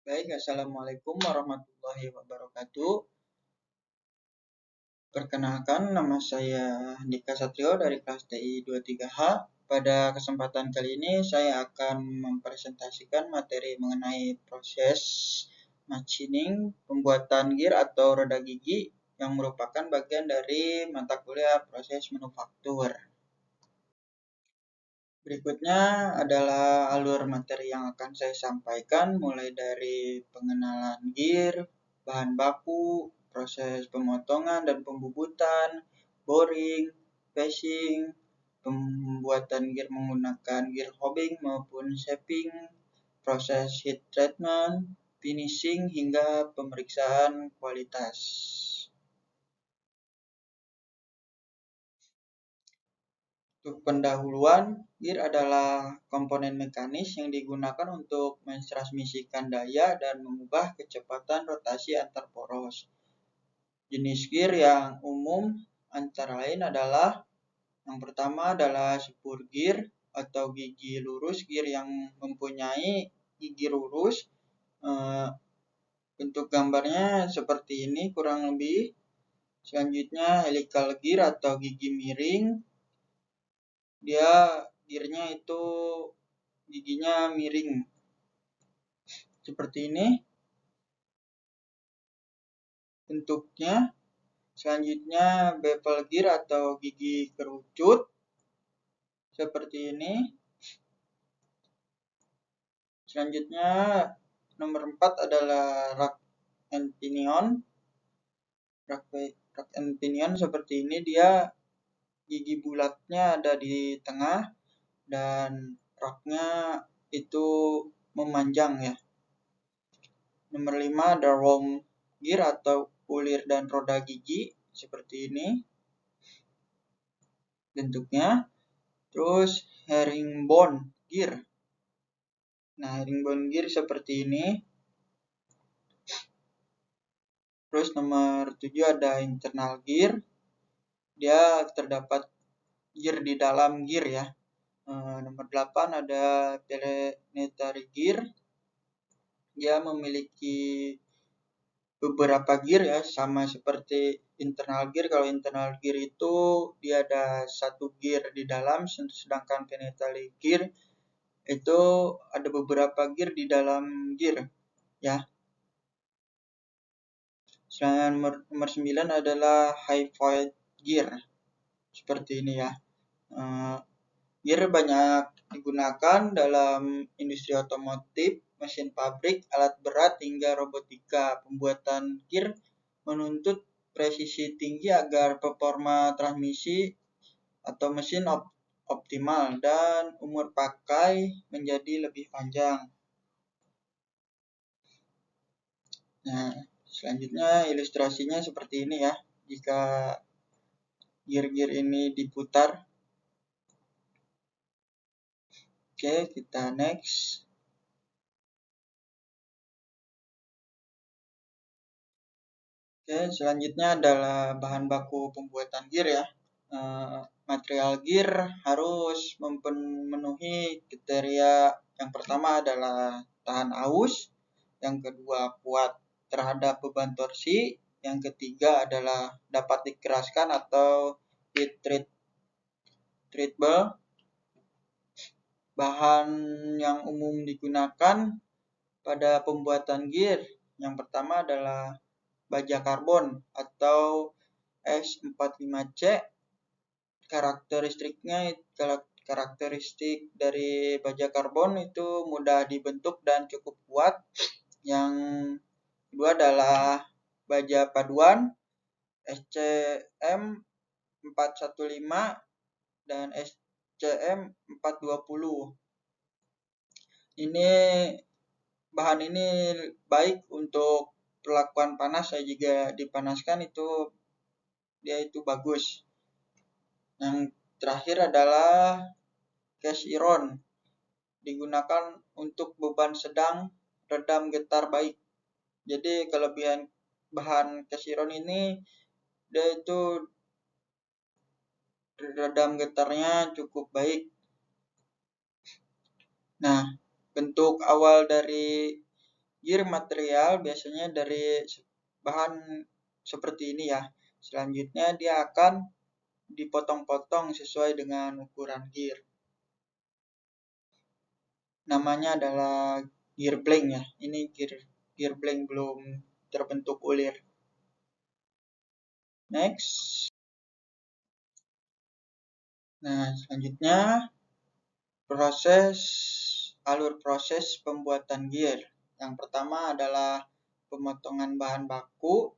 Baik, Assalamualaikum warahmatullahi wabarakatuh. Perkenalkan, nama saya Dika Satrio dari kelas TI 23H. Pada kesempatan kali ini saya akan mempresentasikan materi mengenai proses machining pembuatan gear atau roda gigi yang merupakan bagian dari mata kuliah proses manufaktur. Berikutnya adalah alur materi yang akan saya sampaikan, mulai dari pengenalan gear, bahan baku, proses pemotongan dan pembubutan, boring, flashing, pembuatan gear menggunakan gear hobbing maupun shaping, proses heat treatment, finishing, hingga pemeriksaan kualitas. Untuk pendahuluan, gear adalah komponen mekanis yang digunakan untuk mentransmisikan daya dan mengubah kecepatan rotasi antar poros. Jenis gear yang umum antara lain adalah yang pertama adalah spur gear atau gigi lurus, gear yang mempunyai gigi lurus. Bentuk gambarnya seperti ini kurang lebih. Selanjutnya helical gear atau gigi miring. Dia gearnya itu giginya miring seperti ini bentuknya. Selanjutnya bevel gear atau gigi kerucut seperti ini. Selanjutnya nomor 4 adalah rack and pinion. Rack and pinion seperti ini, dia gigi bulatnya ada di tengah dan raknya itu memanjang ya. Nomor 5 ada round gear atau ulir dan roda gigi seperti ini bentuknya. Terus herringbone gear. Nah, herringbone gear seperti ini. Terus nomor 7 ada internal gear. Dia terdapat gear di dalam gear ya. Nomor 8 ada planetary gear. Dia memiliki beberapa gear ya, sama seperti internal gear. Kalau internal gear itu dia ada satu gear di dalam, sedangkan planetary gear itu ada beberapa gear di dalam gear ya. Selanjutnya nomor 9 adalah high volt gear seperti ini ya. Gear banyak digunakan dalam industri otomotif, mesin pabrik, alat berat, hingga robotika. Pembuatan gear menuntut presisi tinggi agar performa transmisi atau mesin optimal dan umur pakai menjadi lebih panjang. Nah, selanjutnya ilustrasinya seperti ini ya. Jika gear-gear ini diputar. Oke, kita next. Oke, selanjutnya adalah bahan baku pembuatan gear ya. Material gear harus memenuhi kriteria. Yang pertama adalah tahan aus, yang kedua kuat terhadap beban torsi, yang ketiga adalah dapat dikeraskan atau heat treatable. Bahan yang umum digunakan pada pembuatan gear yang pertama adalah baja karbon atau S45C. Karakteristik dari baja karbon itu mudah dibentuk dan cukup kuat. Yang kedua adalah baja paduan SCM415 dan SCM420. Bahan ini baik untuk perlakuan panas, saya juga dipanaskan dia itu bagus. Yang terakhir adalah cast iron, digunakan untuk beban sedang, redam getar baik. Jadi kelebihan bahan cast iron ini, dia itu redam getarnya cukup baik. Nah, bentuk awal dari gear material biasanya dari bahan seperti ini ya. Selanjutnya dia akan dipotong-potong sesuai dengan ukuran gear. Namanya adalah gear blank ya. Ini gear blank belum terbentuk ulir. Next. Nah, selanjutnya alur proses pembuatan gear. Yang pertama adalah pemotongan bahan baku.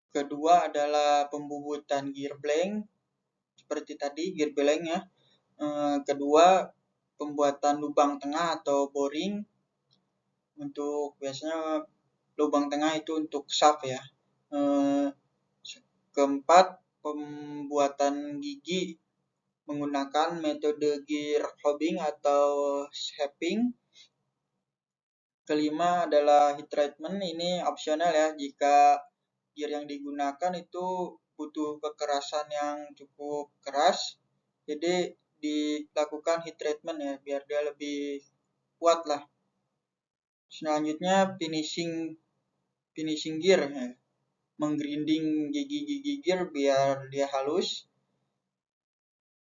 Kedua adalah pembubutan gear blank. Seperti tadi gear blank ya. Kedua, pembuatan lubang tengah atau boring. Untuk biasanya lubang tengah itu untuk shaft ya. Keempat, pembuatan gigi menggunakan metode gear hobbing atau shaping. Kelima adalah heat treatment. Ini opsional ya, jika gear yang digunakan itu butuh kekerasan yang cukup keras, jadi dilakukan heat treatment ya, biar dia lebih kuat lah. Selanjutnya finishing gear ya, menggrinding gigi-gigi gear biar dia halus.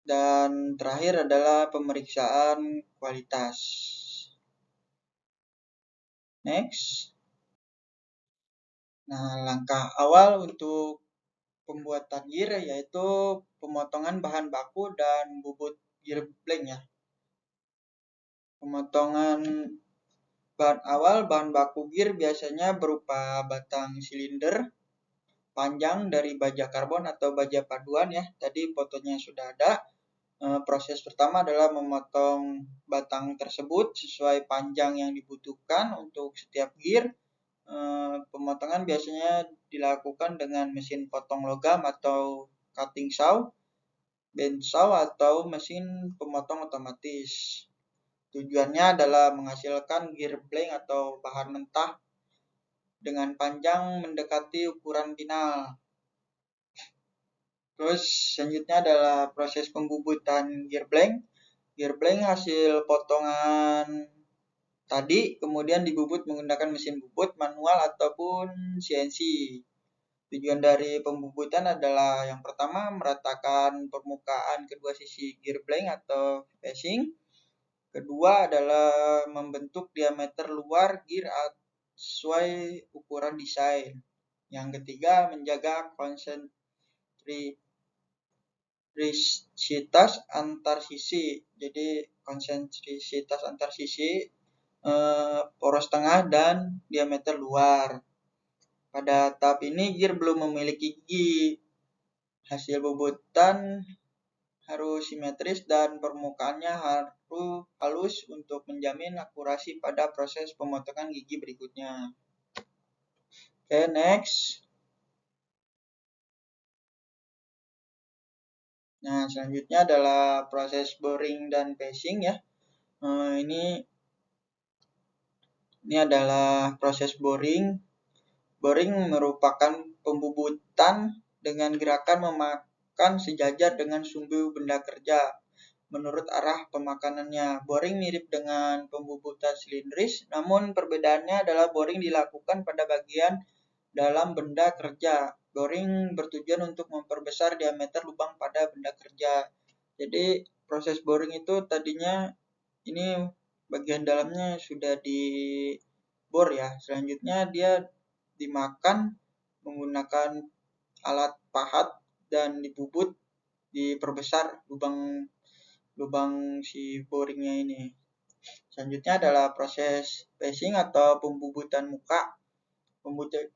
Dan terakhir adalah pemeriksaan kualitas. Next. Nah, langkah awal untuk pembuatan gear yaitu pemotongan bahan baku dan bubut gear blank ya. Pemotongan bahan baku gear biasanya berupa batang silinder panjang dari baja karbon atau baja paduan ya. Tadi fotonya sudah ada. Proses pertama adalah memotong batang tersebut sesuai panjang yang dibutuhkan untuk setiap gear. Pemotongan biasanya dilakukan dengan mesin potong logam atau cutting saw, band saw atau mesin pemotong otomatis. Tujuannya adalah menghasilkan gear blank atau bahan mentah dengan panjang mendekati ukuran final. Terus selanjutnya adalah proses pembubutan gear blank. Gear blank hasil potongan tadi kemudian dibubut menggunakan mesin bubut manual ataupun CNC. Tujuan dari pembubutan adalah yang pertama meratakan permukaan kedua sisi gear blank atau facing. Kedua adalah membentuk diameter luar gear sesuai ukuran desain. Yang ketiga menjaga konsentrisitas antar sisi. Jadi konsentrisitas antar sisi, poros tengah dan diameter luar. Pada tahap ini gear belum memiliki gigi. Hasil bubutan harus simetris dan permukaannya harus halus untuk menjamin akurasi pada proses pemotongan gigi berikutnya. Oke, next. Nah, selanjutnya adalah proses boring dan pacing ya. Ini adalah proses boring. Boring merupakan pembubutan dengan gerakan memakan sejajar dengan sumbu benda kerja menurut arah pemakanannya. Boring mirip dengan pembubutan silindris, namun perbedaannya adalah boring dilakukan pada bagian dalam benda kerja. Boring bertujuan untuk memperbesar diameter lubang pada benda kerja. Jadi proses boring itu tadinya ini bagian dalamnya sudah dibor ya. Selanjutnya dia dimakan menggunakan alat pahat dan dibubut, diperbesar lubang si boringnya ini. Selanjutnya adalah proses pacing atau pembubutan muka.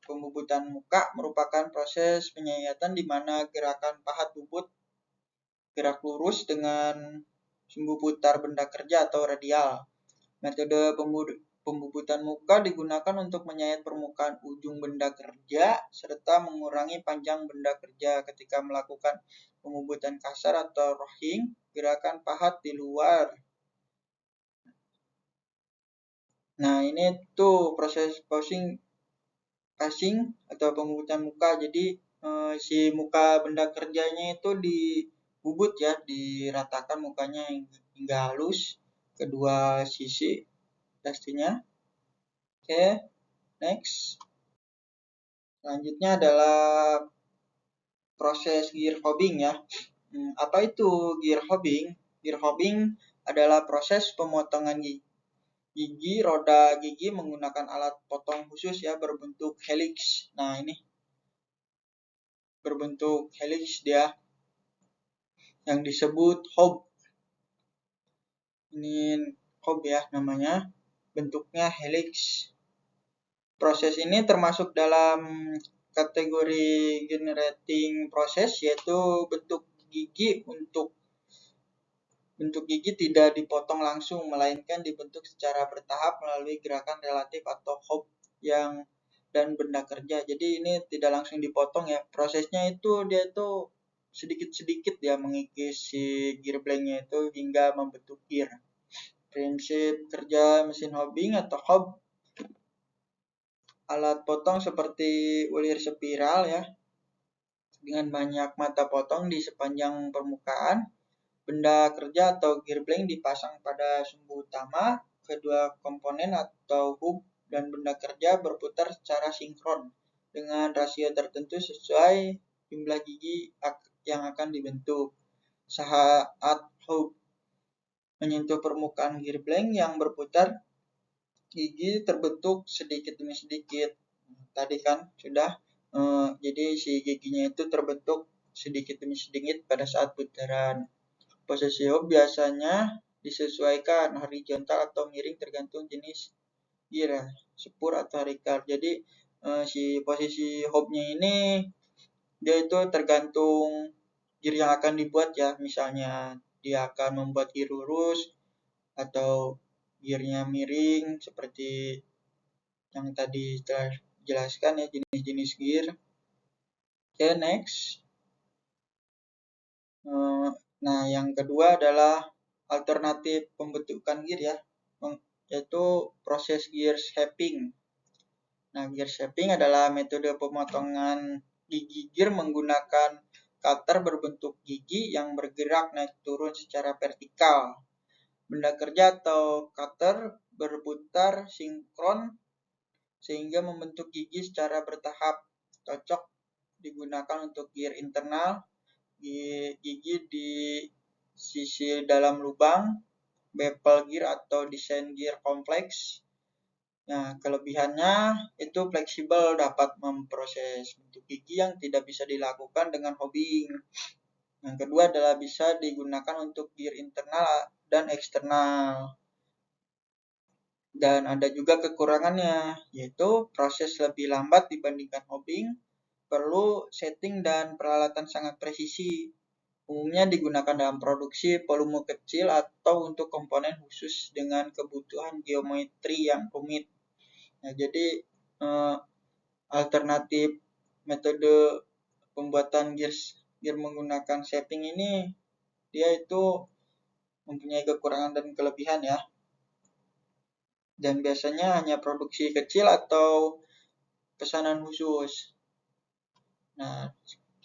Pembubutan muka merupakan proses penyayatan di mana gerakan pahat bubut gerak lurus dengan sumbu putar benda kerja atau radial. Metode pembubutan muka digunakan untuk menyayat permukaan ujung benda kerja serta mengurangi panjang benda kerja ketika melakukan pembubutan kasar atau rohing, gerakan pahat di luar. Nah, ini tuh proses passing atau pembubutan muka. Jadi si muka benda kerjanya itu dibubut ya, diratakan mukanya hingga halus kedua sisi pastinya. Oke, next. Selanjutnya adalah proses gear hobbing ya. Apa itu gear hobbing? Gear hobbing adalah proses pemotongan gigi roda gigi menggunakan alat potong khusus ya berbentuk helix. Nah, ini berbentuk helix dia yang disebut hob. Ini hob ya namanya, bentuknya helix. Proses ini termasuk dalam kategori generating proses, yaitu bentuk gigi tidak dipotong langsung, melainkan dibentuk secara bertahap melalui gerakan relatif atau hop dan benda kerja. Jadi ini tidak langsung dipotong ya. Prosesnya itu dia itu sedikit-sedikit ya mengikis si gear blanknya itu hingga membentuk gear. Prinsip kerja mesin hobbing atau hob: alat potong seperti ulir spiral ya dengan banyak mata potong di sepanjang permukaan. Benda kerja atau gear blank dipasang pada sumbu utama. Kedua komponen atau hub dan benda kerja berputar secara sinkron dengan rasio tertentu sesuai jumlah gigi yang akan dibentuk. Saat hub menyentuh permukaan gear blank yang berputar, gigi terbentuk sedikit demi sedikit. Tadi kan sudah, jadi si giginya itu terbentuk sedikit demi sedikit pada saat putaran. Posisi hub biasanya disesuaikan horizontal atau miring tergantung jenis gear, spur atau ricard. Jadi si posisi hubnya ini dia itu tergantung gear yang akan dibuat ya. Misalnya dia akan membuat gear lurus atau gearnya miring seperti yang tadi telah dijelaskan ya jenis-jenis gear. Oke, next. Nah, yang kedua adalah alternatif pembentukan gear ya, yaitu proses gear shaping. Nah, gear shaping adalah metode pemotongan gigi gear menggunakan cutter berbentuk gigi yang bergerak naik turun secara vertikal. Benda kerja atau cutter berputar sinkron sehingga membentuk gigi secara bertahap. Cocok digunakan untuk gear internal, gigi di sisi dalam lubang, bevel gear atau desain gear kompleks. Nah, kelebihannya itu fleksibel, dapat memproses bentuk gigi yang tidak bisa dilakukan dengan hobbing. Yang kedua adalah bisa digunakan untuk gear internal dan eksternal. Dan ada juga kekurangannya, yaitu proses lebih lambat dibandingkan hobbing, perlu setting dan peralatan sangat presisi. Umumnya digunakan dalam produksi volume kecil atau untuk komponen khusus dengan kebutuhan geometri yang rumit. Nah, jadi alternatif metode pembuatan gear menggunakan shaping ini dia itu mempunyai kekurangan dan kelebihan ya. Dan biasanya hanya produksi kecil atau pesanan khusus. Nah,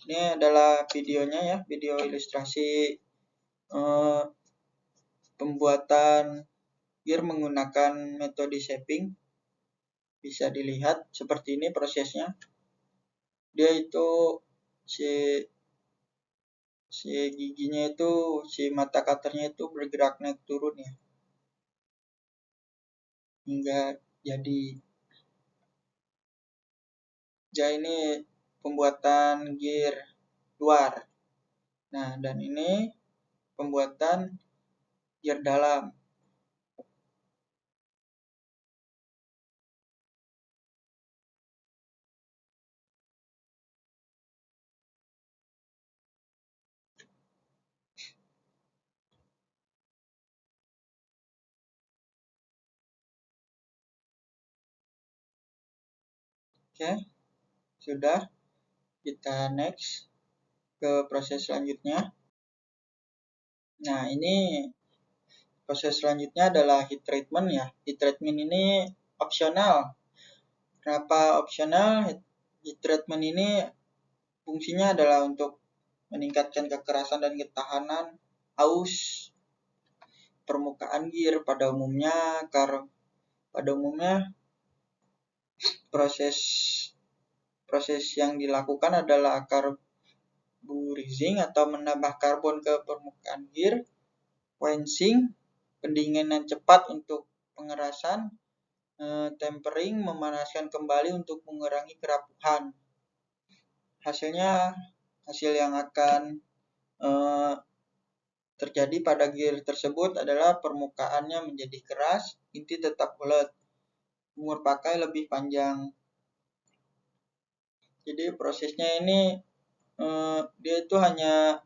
ini adalah videonya ya, video ilustrasi pembuatan gear menggunakan metode shaping. Bisa dilihat seperti ini prosesnya. Dia itu si giginya itu, si mata cutternya itu bergerak naik turun ya, hingga jadi ini pembuatan gear luar. Nah, dan ini pembuatan gear dalam. Oke, sudah. Kita next ke proses selanjutnya. Nah, ini proses selanjutnya adalah heat treatment ya. Heat treatment ini opsional. Kenapa opsional? Heat treatment ini fungsinya adalah untuk meningkatkan kekerasan dan ketahanan aus permukaan gear pada umumnya Proses yang dilakukan adalah carburizing atau menambah karbon ke permukaan gear, quenching, pendinginan cepat untuk pengerasan, tempering, memanaskan kembali untuk mengurangi kerapuhan. Hasil yang akan terjadi pada gear tersebut adalah permukaannya menjadi keras, inti tetap bulat, umur pakai lebih panjang. Jadi prosesnya ini dia itu hanya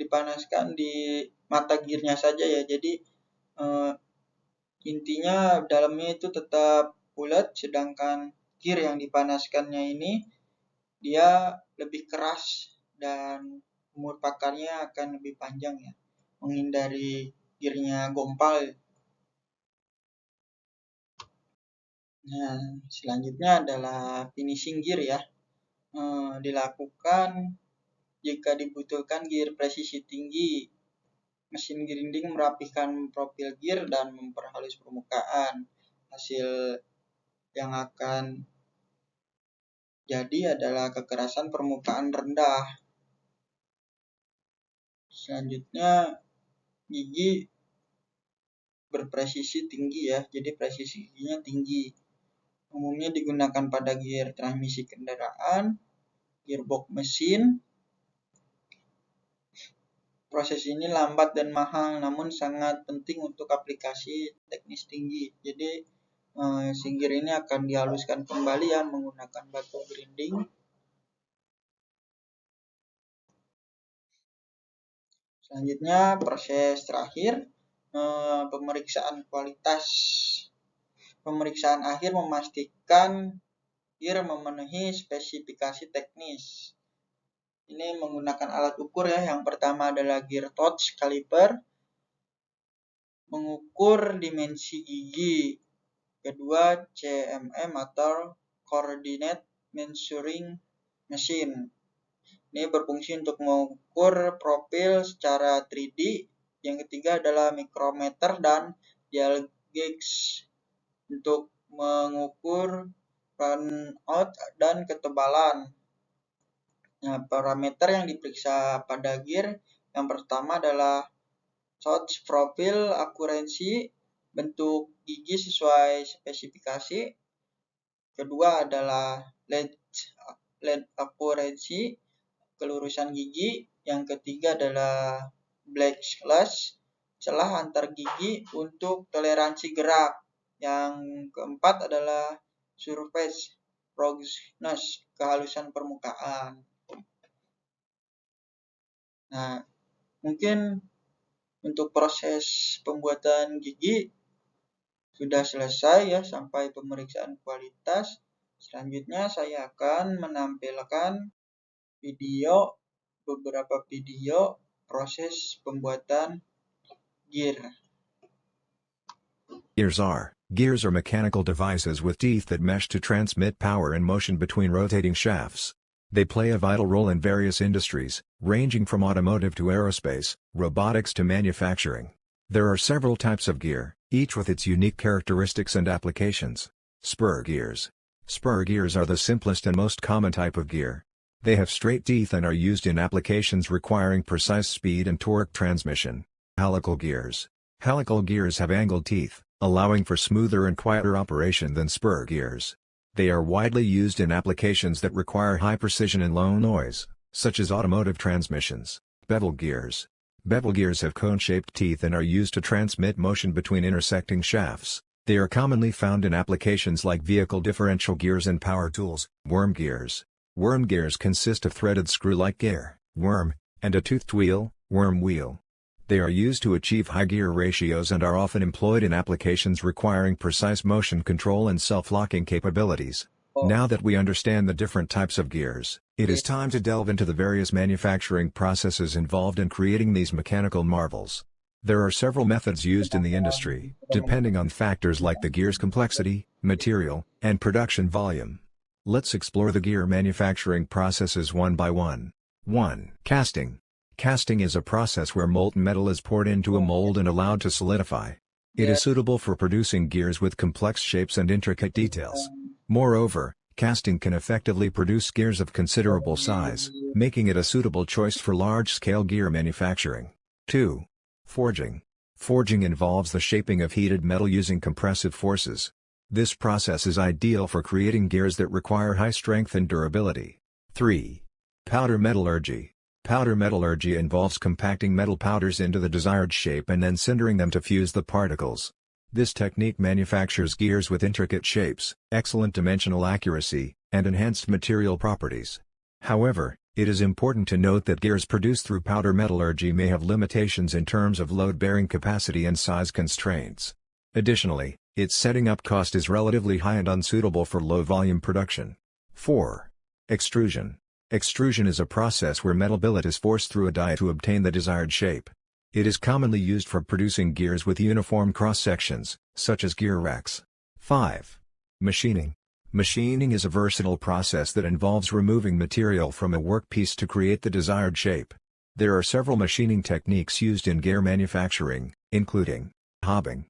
dipanaskan di mata gearnya saja ya. Jadi intinya dalamnya itu tetap bulat, sedangkan gear yang dipanaskannya ini dia lebih keras dan umur pakarnya akan lebih panjang ya, menghindari gearnya gompal. Nah, selanjutnya adalah finishing gear ya. Dilakukan jika dibutuhkan gear presisi tinggi. Mesin grinding merapihkan profil gear dan memperhalus permukaan. Hasil yang akan jadi adalah kekerasan permukaan rendah. Selanjutnya gigi berpresisi tinggi ya, jadi presisi giginya tinggi. Umumnya digunakan pada gear transmisi kendaraan, gearbox mesin. Proses ini lambat dan mahal, namun sangat penting untuk aplikasi teknis tinggi. Jadi gear ini akan dihaluskan kembali ya menggunakan batu grinding. Selanjutnya proses terakhir, pemeriksaan kualitas. Pemeriksaan akhir memastikan gear memenuhi spesifikasi teknis. Ini menggunakan alat ukur ya. Yang pertama adalah gear touch caliper, mengukur dimensi gigi. Kedua, CMM atau Coordinate Measuring Machine. Ini berfungsi untuk mengukur profil secara 3D. Yang ketiga adalah micrometer dan dial gauge untuk mengukur runout dan ketebalan. Nah, parameter yang diperiksa pada gear yang pertama adalah touch profile accuracy, bentuk gigi sesuai spesifikasi. Kedua adalah lead accuracy, kelurusan gigi. Yang ketiga adalah black slash, celah antar gigi untuk toleransi gerak. Yang keempat adalah surface roughness, kehalusan permukaan. Nah, mungkin untuk proses pembuatan gigi sudah selesai ya sampai pemeriksaan kualitas. Selanjutnya saya akan menampilkan beberapa video proses pembuatan gear. Gears are mechanical devices with teeth that mesh to transmit power and motion between rotating shafts. They play a vital role in various industries, ranging from automotive to aerospace, robotics to manufacturing. There are several types of gear, each with its unique characteristics and applications. Spur gears. Spur gears are the simplest and most common type of gear. They have straight teeth and are used in applications requiring precise speed and torque transmission. Helical gears. Helical gears have angled teeth, allowing for smoother and quieter operation than spur gears. They are widely used in applications that require high precision and low noise, such as automotive transmissions. Bevel gears. Bevel gears have cone-shaped teeth and are used to transmit motion between intersecting shafts. They are commonly found in applications like vehicle differential gears and power tools. Worm gears. Worm gears consist of threaded screw-like gear, worm, and a toothed wheel, worm wheel. They are used to achieve high gear ratios and are often employed in applications requiring precise motion control and self-locking capabilities. Now that we understand the different types of gears, it is time to delve into the various manufacturing processes involved in creating these mechanical marvels. There are several methods used in the industry, depending on factors like the gear's complexity, material, and production volume. Let's explore the gear manufacturing processes one by one. 1. Casting. Casting is a process where molten metal is poured into a mold and allowed to solidify. It is suitable for producing gears with complex shapes and intricate details. Moreover, casting can effectively produce gears of considerable size, making it a suitable choice for large-scale gear manufacturing. 2. Forging. Forging involves the shaping of heated metal using compressive forces. This process is ideal for creating gears that require high strength and durability. 3. Powder metallurgy. Powder metallurgy involves compacting metal powders into the desired shape and then sintering them to fuse the particles. This technique manufactures gears with intricate shapes, excellent dimensional accuracy, and enhanced material properties. However, it is important to note that gears produced through powder metallurgy may have limitations in terms of load-bearing capacity and size constraints. Additionally, its setting up cost is relatively high and unsuitable for low-volume production. 4. Extrusion. Extrusion is a process where metal billet is forced through a die to obtain the desired shape. It is commonly used for producing gears with uniform cross-sections, such as gear racks. 5. Machining. Machining is a versatile process that involves removing material from a workpiece to create the desired shape. There are several machining techniques used in gear manufacturing, including hobbing,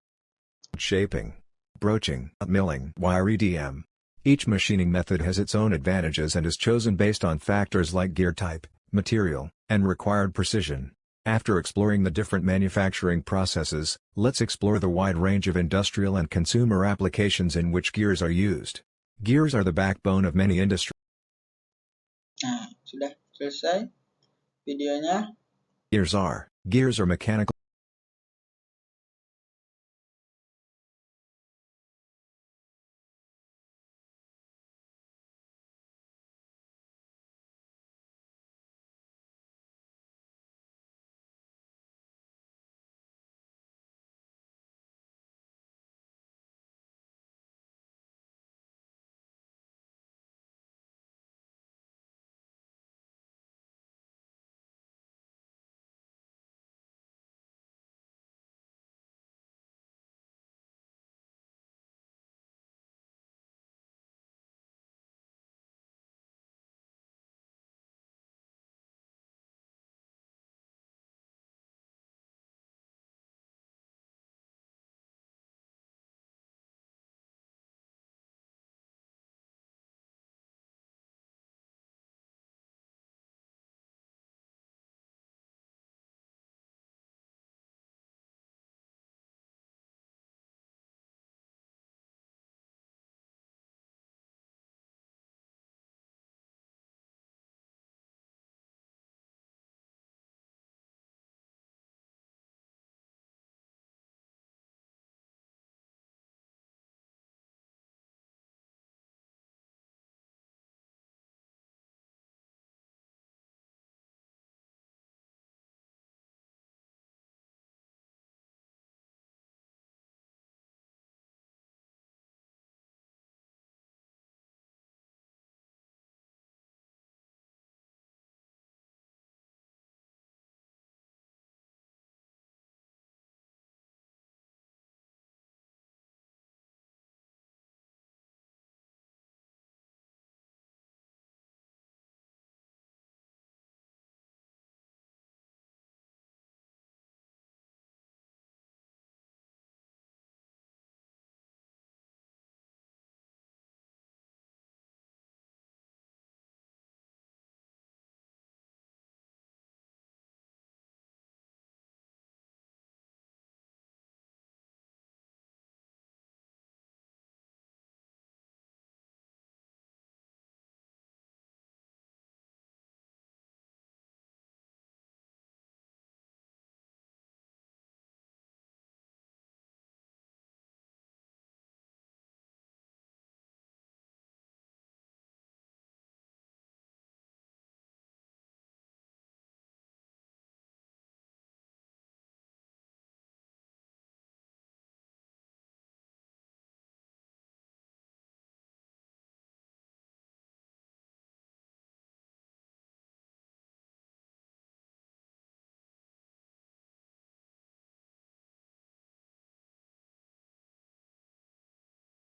shaping, broaching, milling, wire EDM. Each machining method has its own advantages and is chosen based on factors like gear type, material, and required precision. After exploring the different manufacturing processes, let's explore the wide range of industrial and consumer applications in which gears are used. Gears are the backbone of many industries. Nah, sudah selesai videonya. Gears are mechanical.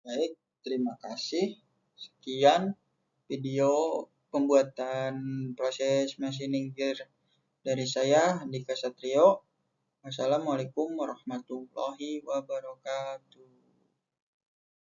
Baik, terima kasih. Sekian video pembuatan proses machining gear dari saya, Andika Satrio. Wassalamualaikum warahmatullahi wabarakatuh.